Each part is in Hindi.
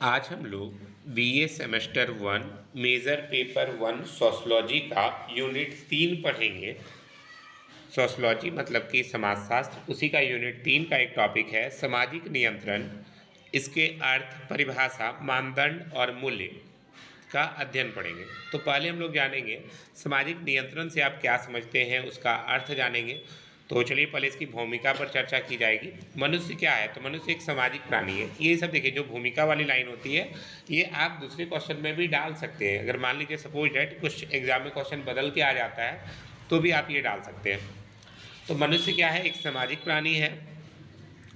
आज हम लोग BA semester 1 major paper 1 sociology का यूनिट 3 पढ़ेंगे। सोशलॉजी मतलब कि समाजशास्त्र, उसी का यूनिट 3 का एक टॉपिक है सामाजिक नियंत्रण। इसके अर्थ, परिभाषा, मानदंड और मूल्य का अध्ययन पढ़ेंगे। तो पहले हम लोग जानेंगे सामाजिक नियंत्रण से आप क्या समझते हैं, उसका अर्थ जानेंगे। तो चलिए पहले इसकी भूमिका पर चर्चा की जाएगी। मनुष्य क्या है? तो मनुष्य एक सामाजिक प्राणी है। ये सब देखिए, जो भूमिका वाली लाइन होती है ये आप दूसरे क्वेश्चन में भी डाल सकते हैं। अगर मान लीजिए सपोज डेट कुछ एग्जाम में क्वेश्चन बदल के आ जाता है तो भी आप ये डाल सकते हैं। तो मनुष्य क्या है? एक सामाजिक प्राणी है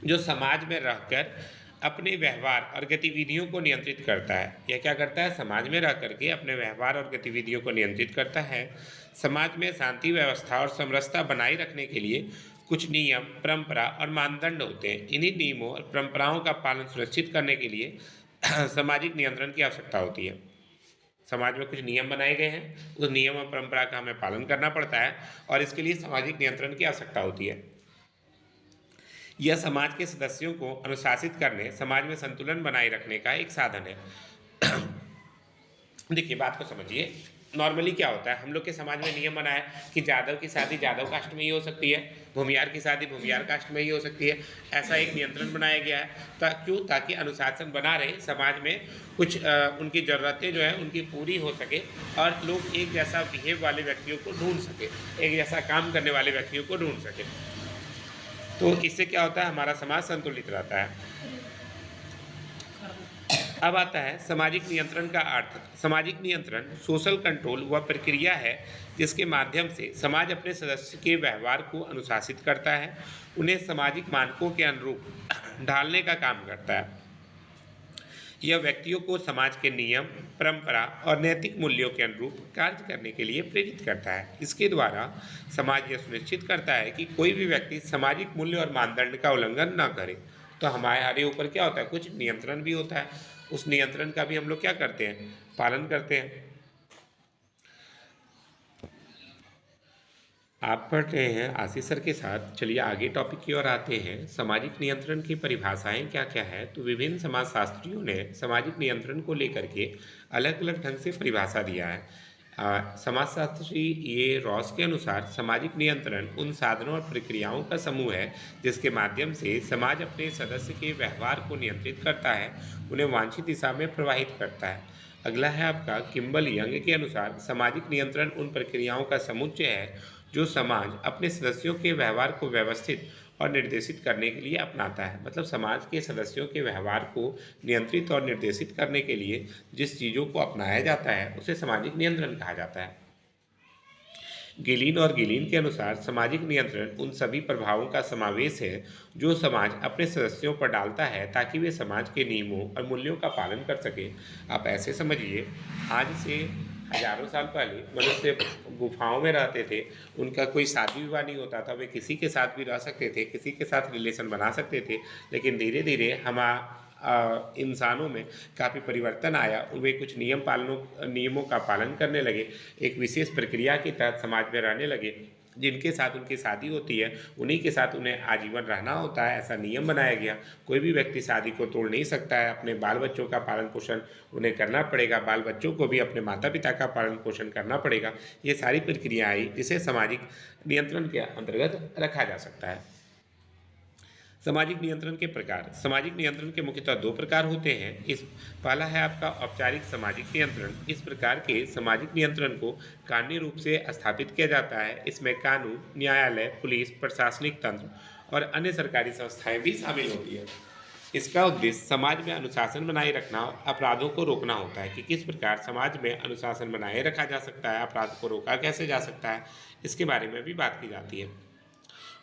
जो समाज में रहकर अपने व्यवहार और गतिविधियों को नियंत्रित करता है। यह क्या करता है? समाज में रह करके अपने व्यवहार और गतिविधियों को नियंत्रित करता है। समाज में शांति व्यवस्था और समरसता बनाए रखने के लिए कुछ नियम, परंपरा और मानदंड होते हैं। इन्हीं नियमों और परंपराओं का पालन सुनिश्चित करने के लिए सामाजिक नियंत्रण की आवश्यकता होती है। समाज में कुछ नियम बनाए गए हैं, उस नियम और परंपरा का हमें पालन करना पड़ता है और इसके लिए सामाजिक नियंत्रण की आवश्यकता होती है। यह समाज के सदस्यों को अनुशासित करने, समाज में संतुलन बनाए रखने का एक साधन है। देखिए बात को समझिए। नॉर्मली क्या होता है, हम लोग के समाज में नियम बना है कि जादव की शादी जादव कास्ट में ही हो सकती है, भूमियार की शादी भूमियार कास्ट में ही हो सकती है। ऐसा एक नियंत्रण बनाया गया है। क्यों? ताकि अनुशासन बना रहे, समाज में कुछ उनकी ज़रूरतें जो है उनकी पूरी हो सके और लोग एक जैसा बिहेव वाले व्यक्तियों को ढूंढ सके, एक जैसा काम करने वाले व्यक्तियों को ढूंढ सके। तो इससे क्या होता है? हमारा समाज संतुलित रहता है। अब आता है सामाजिक नियंत्रण का अर्थ। सामाजिक नियंत्रण सोशल कंट्रोल वह प्रक्रिया है जिसके माध्यम से समाज अपने सदस्य के व्यवहार को अनुशासित करता है, उन्हें सामाजिक मानकों के अनुरूप ढालने का काम करता है। यह व्यक्तियों को समाज के नियम, परंपरा और नैतिक मूल्यों के अनुरूप कार्य करने के लिए प्रेरित करता है। इसके द्वारा समाज यह सुनिश्चित करता है कि कोई भी व्यक्ति सामाजिक मूल्य और मानदंड का उल्लंघन न करे। तो हमारे ऊपर क्या होता है? कुछ नियंत्रण भी होता है। उस नियंत्रण का भी हम लोग क्या करते हैं? पालन करते हैं। आप पढ़ रहे हैं आशीष सर के साथ। चलिए आगे टॉपिक की ओर आते हैं। सामाजिक नियंत्रण की परिभाषाएं क्या क्या है? तो विभिन्न समाजशास्त्रियों ने सामाजिक नियंत्रण को लेकर के अलग अलग ढंग से परिभाषा दिया है। समाजशास्त्री ये रॉस के अनुसार सामाजिक नियंत्रण उन साधनों और प्रक्रियाओं का समूह है जिसके माध्यम से समाज अपने सदस्य के व्यवहार को नियंत्रित करता है, उन्हें वांछित दिशा में प्रवाहित करता है। अगला है आपका किम्बल यंग के अनुसार सामाजिक नियंत्रण उन प्रक्रियाओं का समुच्चय है जो समाज अपने सदस्यों के व्यवहार को व्यवस्थित और निर्देशित करने के लिए अपनाता है। मतलब समाज के सदस्यों के व्यवहार को नियंत्रित और निर्देशित करने के लिए जिस चीज़ों को अपनाया जाता है उसे सामाजिक नियंत्रण कहा जाता है। गिलीन और गिलीन के अनुसार सामाजिक नियंत्रण उन सभी प्रभावों का समावेश है जो समाज अपने सदस्यों पर डालता है ताकि वे समाज के नियमों और मूल्यों का पालन कर सके। आप ऐसे समझिए, आज से हजारों साल पहले मनुष्य गुफाओं में रहते थे, उनका कोई शादी विवाह नहीं होता था, वे किसी के साथ भी रह सकते थे, किसी के साथ रिलेशन बना सकते थे। लेकिन धीरे धीरे इंसानों में काफ़ी परिवर्तन आया, वे कुछ नियमों का पालन करने लगे, एक विशेष प्रक्रिया के तहत समाज में रहने लगे। जिनके साथ उनकी शादी होती है उन्हीं के साथ उन्हें आजीवन रहना होता है, ऐसा नियम बनाया गया। कोई भी व्यक्ति शादी को तोड़ नहीं सकता है। अपने बाल बच्चों का पालन पोषण उन्हें करना पड़ेगा, बाल बच्चों को भी अपने माता पिता का पालन पोषण करना पड़ेगा। ये सारी प्रक्रिया आई जिसे सामाजिक नियंत्रण के अंतर्गत रखा जा सकता है। सामाजिक नियंत्रण के प्रकार। सामाजिक नियंत्रण के मुख्यतः दो प्रकार होते हैं। इस पहला है आपका औपचारिक सामाजिक नियंत्रण। इस प्रकार के सामाजिक नियंत्रण को कानूनी रूप से स्थापित किया जाता है। इसमें कानून, न्यायालय, पुलिस, प्रशासनिक तंत्र और अन्य सरकारी संस्थाएं भी शामिल होती है। इसका उद्देश्य समाज में अनुशासन बनाए रखना और अपराधों को रोकना होता है कि किस प्रकार समाज में अनुशासन बनाए रखा जा सकता है, अपराध को रोका कैसे जा सकता है, इसके बारे में भी बात की जाती है।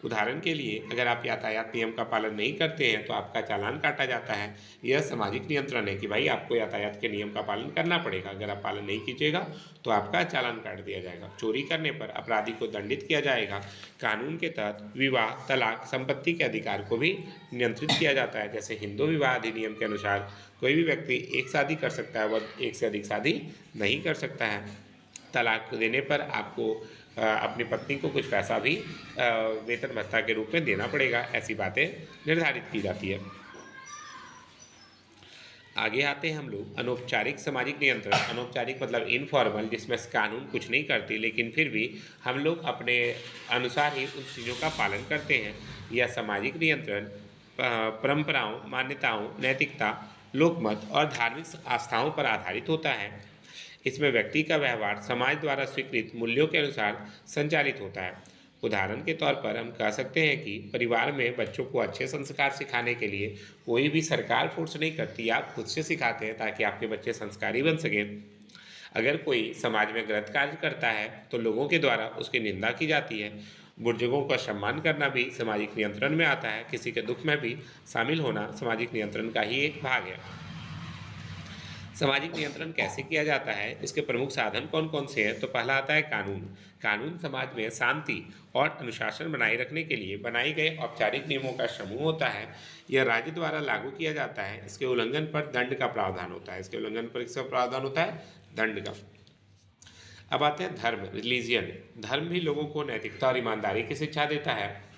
उदाहरण के लिए अगर आप यातायात नियम का पालन नहीं करते हैं तो आपका चालान काटा जाता है। यह सामाजिक नियंत्रण है कि भाई आपको यातायात के नियम का पालन करना पड़ेगा, अगर आप पालन नहीं कीजिएगा तो आपका चालान काट दिया जाएगा। चोरी करने पर अपराधी को दंडित किया जाएगा। कानून के तहत विवाह, तलाक, संपत्ति के अधिकार को भी नियंत्रित किया जाता है। जैसे हिंदू विवाह अधिनियम के अनुसार कोई भी व्यक्ति एक शादी कर सकता है, वह एक से अधिक शादी नहीं कर सकता है। तलाक देने पर आपको अपनी पत्नी को कुछ पैसा भी वेतन भत्ता के रूप में देना पड़ेगा। ऐसी बातें निर्धारित की जाती है। आगे आते हैं हम लोग अनौपचारिक सामाजिक नियंत्रण। अनौपचारिक मतलब इनफॉर्मल, जिसमें कानून कुछ नहीं करती लेकिन फिर भी हम लोग अपने अनुसार ही उन चीज़ों का पालन करते हैं। यह सामाजिक नियंत्रण परंपराओं, मान्यताओं, नैतिकता, लोकमत और धार्मिक आस्थाओं पर आधारित होता है। इसमें व्यक्ति का व्यवहार समाज द्वारा स्वीकृत मूल्यों के अनुसार संचालित होता है। उदाहरण के तौर पर हम कह सकते हैं कि परिवार में बच्चों को अच्छे संस्कार सिखाने के लिए कोई भी सरकार फोर्स नहीं करती, आप खुद से सिखाते हैं ताकि आपके बच्चे संस्कारी बन सकें। अगर कोई समाज में गलत कार्य करता है तो लोगों के द्वारा उसकी निंदा की जाती है। बुजुर्गों का सम्मान करना भी सामाजिक नियंत्रण में आता है। किसी के दुख में भी शामिल होना सामाजिक नियंत्रण का ही एक भाग है। सामाजिक नियंत्रण कैसे किया जाता है, इसके प्रमुख साधन कौन कौन से हैं? तो पहला आता है कानून। कानून समाज में शांति और अनुशासन बनाए रखने के लिए बनाए गए औपचारिक नियमों का समूह होता है। यह राज्य द्वारा लागू किया जाता है। इसके उल्लंघन पर दंड का प्रावधान होता है। इसके उल्लंघन पर किसका प्रावधान होता है? दंड का। अब आते हैं धर्म, रिलीजियन। धर्म भी लोगों को नैतिकता और ईमानदारी की शिक्षा देता है।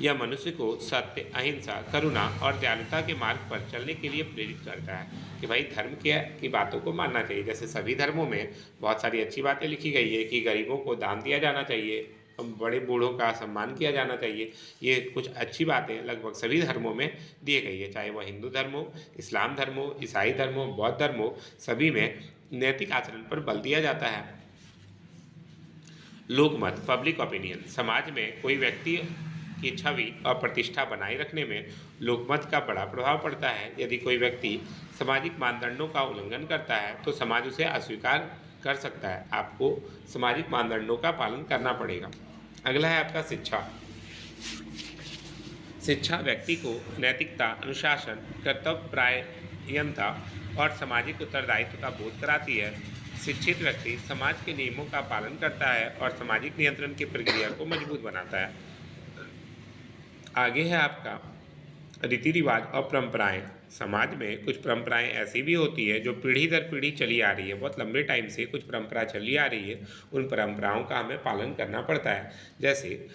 यह मनुष्य को सत्य, अहिंसा, करुणा और दयालुता के मार्ग पर चलने के लिए प्रेरित करता है कि भाई धर्म के की बातों को मानना चाहिए। जैसे सभी धर्मों में बहुत सारी अच्छी बातें लिखी गई है कि गरीबों को दान दिया जाना चाहिए, बड़े बूढ़ों का सम्मान किया जाना चाहिए। ये कुछ अच्छी बातें लगभग सभी धर्मों में दी गई है, चाहे वह हिंदू धर्म हो, इस्लाम धर्म हो, ईसाई धर्म हो, बौद्ध धर्म हो, सभी में नैतिक आचरण पर बल दिया जाता है। लोकमत, पब्लिक ओपिनियन। समाज में कोई व्यक्ति की छवि और प्रतिष्ठा बनाए रखने में लोकमत का बड़ा प्रभाव पड़ता है। यदि कोई व्यक्ति सामाजिक मानदंडों का उल्लंघन करता है तो समाज उसे अस्वीकार कर सकता है। आपको सामाजिक मानदंडों का पालन करना पड़ेगा। अगला है आपका शिक्षा। शिक्षा व्यक्ति को नैतिकता, अनुशासन, कर्तव्यपरायणता और सामाजिक उत्तरदायित्व का बोध कराती है। शिक्षित व्यक्ति समाज के नियमों का पालन करता है और सामाजिक नियंत्रण की प्रक्रिया को मजबूत बनाता है। आगे है आपका रीति रिवाज और परंपराएं। समाज में कुछ परंपराएं ऐसी भी होती है जो पीढ़ी दर पीढ़ी चली आ रही है। बहुत लंबे टाइम से कुछ परंपरा चली आ रही है, उन परंपराओं का हमें पालन करना पड़ता है। जैसे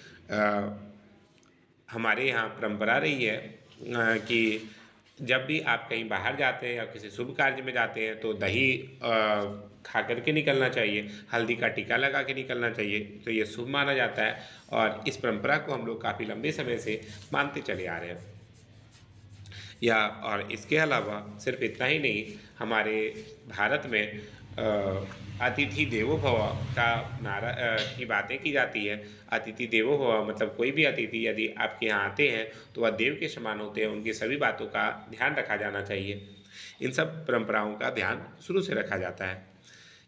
हमारे यहाँ परंपरा रही है कि जब भी आप कहीं बाहर जाते हैं या किसी शुभ कार्य में जाते हैं तो दही खा करके निकलना चाहिए, हल्दी का टीका लगा के निकलना चाहिए, तो ये शुभ माना जाता है और इस परंपरा को हम लोग काफ़ी लंबे समय से मानते चले आ रहे हैं। या और इसके अलावा सिर्फ इतना ही नहीं, हमारे भारत में अतिथि देवो भव का नारा की बातें की जाती है। अतिथि देवो भव मतलब कोई भी अतिथि यदि आपके यहाँ आते हैं तो वह देव के समान होते हैं, उनकी सभी बातों का ध्यान रखा जाना चाहिए। इन सब परंपराओं का ध्यान शुरू से रखा जाता है।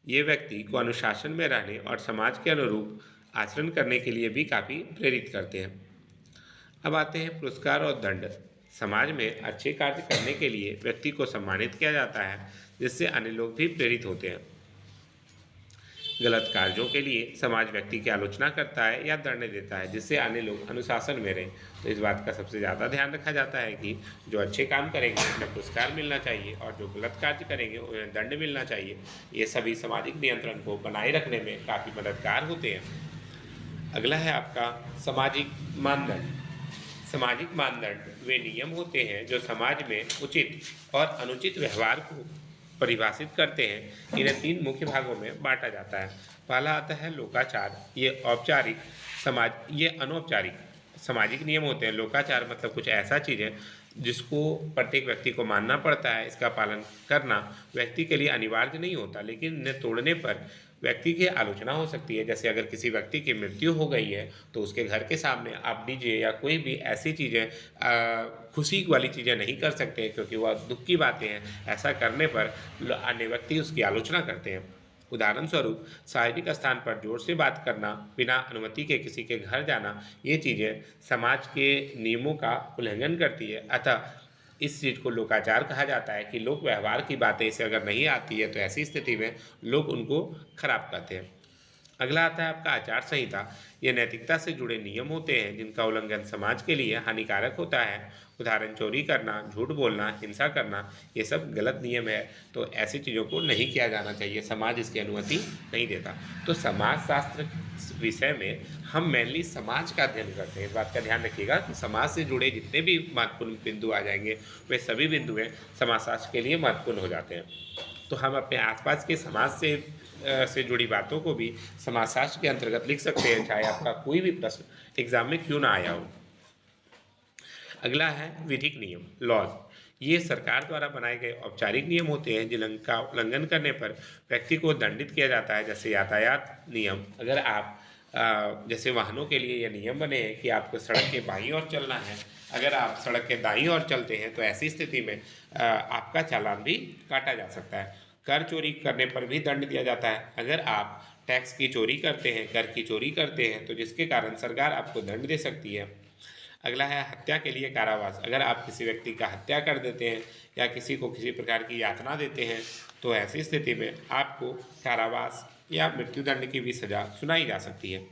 ये व्यक्ति को अनुशासन में रहने और समाज के अनुरूप आचरण करने के लिए भी काफ़ी प्रेरित करते हैं। अब आते हैं पुरस्कार और दंड। समाज में अच्छे कार्य करने के लिए व्यक्ति को सम्मानित किया जाता है, जिससे अन्य लोग भी प्रेरित होते हैं। गलत कार्यों के लिए समाज व्यक्ति की आलोचना करता है या दंड देता है, जिससे अन्य लोग अनुशासन में रहें। तो इस बात का सबसे ज़्यादा ध्यान रखा जाता है कि जो अच्छे काम करेंगे उन्हें पुरस्कार मिलना चाहिए और जो गलत कार्य करेंगे उन्हें दंड मिलना चाहिए। ये सभी सामाजिक नियंत्रण को बनाए रखने में काफ़ी मददगार होते हैं। अगला है आपका सामाजिक मानदंड। सामाजिक मानदंड वे नियम होते हैं जो समाज में उचित और अनुचित व्यवहार को परिभाषित करते हैं। इन्हें तीन मुख्य भागों में बांटा जाता है। पहला आता है लोकाचार। ये अनौपचारिक सामाजिक नियम होते हैं। लोकाचार मतलब कुछ ऐसा चीज़ है जिसको प्रत्येक व्यक्ति को मानना पड़ता है। इसका पालन करना व्यक्ति के लिए अनिवार्य नहीं होता, लेकिन इन्हें तोड़ने पर व्यक्ति की आलोचना हो सकती है। जैसे अगर किसी व्यक्ति की मृत्यु हो गई है तो उसके घर के सामने आप डीजे या कोई भी ऐसी चीज़ें खुशी वाली चीज़ें नहीं कर सकते, क्योंकि वह दुख की बातें हैं। ऐसा करने पर अन्य व्यक्ति उसकी आलोचना करते हैं। उदाहरण स्वरूप सार्वजनिक स्थान पर जोर से बात करना, बिना अनुमति के किसी के घर जाना, ये चीज़ें समाज के नियमों का उल्लंघन करती है। अतः इस चीज़ को लोकाचार कहा जाता है कि लोक व्यवहार की बातें इसे अगर नहीं आती है तो ऐसी स्थिति में लोग उनको खराब कहते हैं। अगला आता है आपका आचार संहिता। ये नैतिकता से जुड़े नियम होते हैं जिनका उल्लंघन समाज के लिए हानिकारक होता है। उदाहरण चोरी करना, झूठ बोलना, हिंसा करना, ये सब गलत नियम है। तो ऐसी चीज़ों को नहीं किया जाना चाहिए, समाज इसकी अनुमति नहीं देता। तो समाज शास्त्र विषय में हम मेनली समाज का अध्ययन करते हैं। इस बात का ध्यान रखिएगा कि समाज से जुड़े जितने भी महत्वपूर्ण बिंदु आ जाएंगे वे सभी बिंदुएं समाजशास्त्र के लिए महत्वपूर्ण हो जाते हैं। तो हम अपने आसपास के समाज से जुड़ी बातों को भी समाजशास्त्र के अंतर्गत लिख सकते हैं, चाहे आपका कोई भी प्रश्न एग्जाम में क्यों ना आया हो। अगला है विधिक नियम, लॉज। ये सरकार द्वारा बनाए गए औपचारिक नियम होते हैं जिनका उल्लंघन करने पर व्यक्ति को दंडित किया जाता है। जैसे यातायात नियम, अगर आप जैसे वाहनों के लिए ये नियम बने हैं कि आपको सड़क के बाईं ओर चलना है, अगर आप सड़क के दाईं ओर चलते हैं तो ऐसी स्थिति में आपका चालान भी काटा जा सकता है। कर चोरी करने पर भी दंड दिया जाता है। अगर आप टैक्स की चोरी करते हैं, कर की चोरी करते हैं, तो जिसके कारण सरकार आपको दंड दे सकती है। अगला है हत्या के लिए कारावास। अगर आप किसी व्यक्ति का हत्या कर देते हैं या किसी को किसी प्रकार की यातना देते हैं तो ऐसी स्थिति में आपको कारावास या मृत्युदंड की भी सजा सुनाई जा सकती है।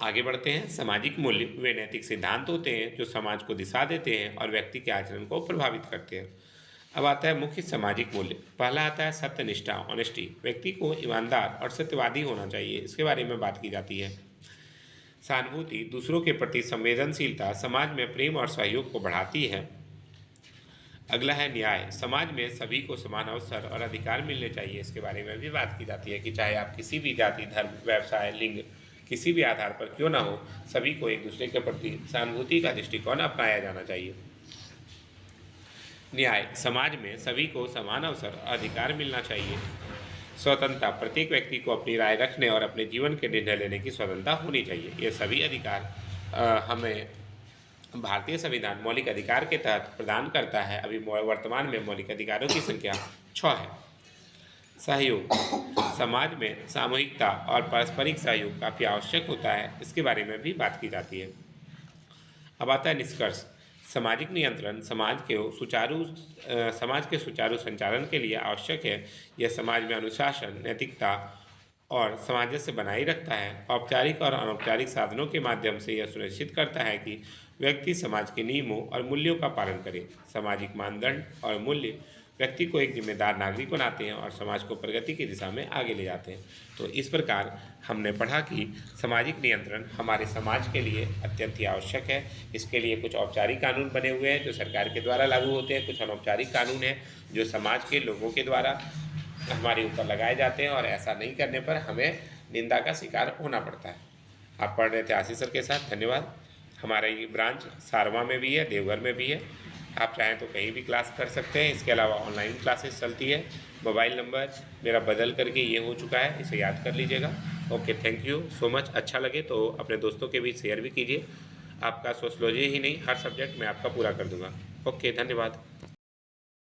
आगे बढ़ते हैं। सामाजिक मूल्य वे नैतिक सिद्धांत होते हैं जो समाज को दिशा देते हैं और व्यक्ति के आचरण को प्रभावित करते हैं। अब आता है मुख्य सामाजिक मूल्य। पहला आता है सत्यनिष्ठा, ऑनेस्टी। व्यक्ति को ईमानदार और सत्यवादी होना चाहिए, इसके बारे में बात की जाती है। सहानुभूति, दूसरों के प्रति संवेदनशीलता समाज में प्रेम और सहयोग को बढ़ाती है। अगला है न्याय। समाज में सभी को समान अवसर और अधिकार मिलने चाहिए, इसके बारे में भी बात की जाती है कि चाहे आप किसी भी जाति, धर्म, व्यवसाय, लिंग, किसी भी आधार पर क्यों ना हो, सभी को एक दूसरे के प्रति सहानुभूति का दृष्टिकोण अपनाया जाना चाहिए। न्याय, समाज में सभी को समान अवसर और अधिकार मिलना चाहिए। स्वतंत्रता, प्रत्येक व्यक्ति को अपनी राय रखने और अपने जीवन के निर्णय लेने की स्वतंत्रता होनी चाहिए। ये सभी अधिकार हमें भारतीय संविधान मौलिक अधिकार के तहत प्रदान करता है। अभी वर्तमान में मौलिक अधिकारों की संख्या 6 है। सहयोग, समाज में सामूहिकता और पारस्परिक सहयोग काफ़ी आवश्यक होता है, इसके बारे में भी बात की जाती है। अब आता है निष्कर्ष। सामाजिक नियंत्रण समाज के सुचारू संचालन के लिए आवश्यक है। यह समाज में अनुशासन, नैतिकता और सामंजस्य बनाए रखता है। औपचारिक और अनौपचारिक साधनों के माध्यम से यह सुनिश्चित करता है कि व्यक्ति समाज के नियमों और मूल्यों का पालन करे। सामाजिक मानदंड और मूल्य व्यक्ति को एक जिम्मेदार नागरिक बनाते हैं और समाज को प्रगति की दिशा में आगे ले जाते हैं। तो इस प्रकार हमने पढ़ा कि सामाजिक नियंत्रण हमारे समाज के लिए अत्यंत ही आवश्यक है। इसके लिए कुछ औपचारिक कानून बने हुए हैं जो सरकार के द्वारा लागू होते हैं, कुछ अनौपचारिक कानून हैं जो समाज के लोगों के द्वारा हमारे ऊपर लगाए जाते हैं और ऐसा नहीं करने पर हमें निंदा का शिकार होना पड़ता है। आप पढ़ रहे थे आशीष सर के साथ, धन्यवाद। हमारा ये ब्रांच सारवा में भी है, देवघर में भी है। आप चाहें तो कहीं भी क्लास कर सकते हैं। इसके अलावा ऑनलाइन क्लासेस चलती है। मोबाइल नंबर मेरा बदल करके ये हो चुका है, इसे याद कर लीजिएगा। Okay, thank you so much. अच्छा लगे तो अपने दोस्तों के बीच शेयर भी कीजिए। आपका सोशलॉजी ही नहीं, हर सब्जेक्ट मैं आपका पूरा कर दूंगा। ओके, धन्यवाद।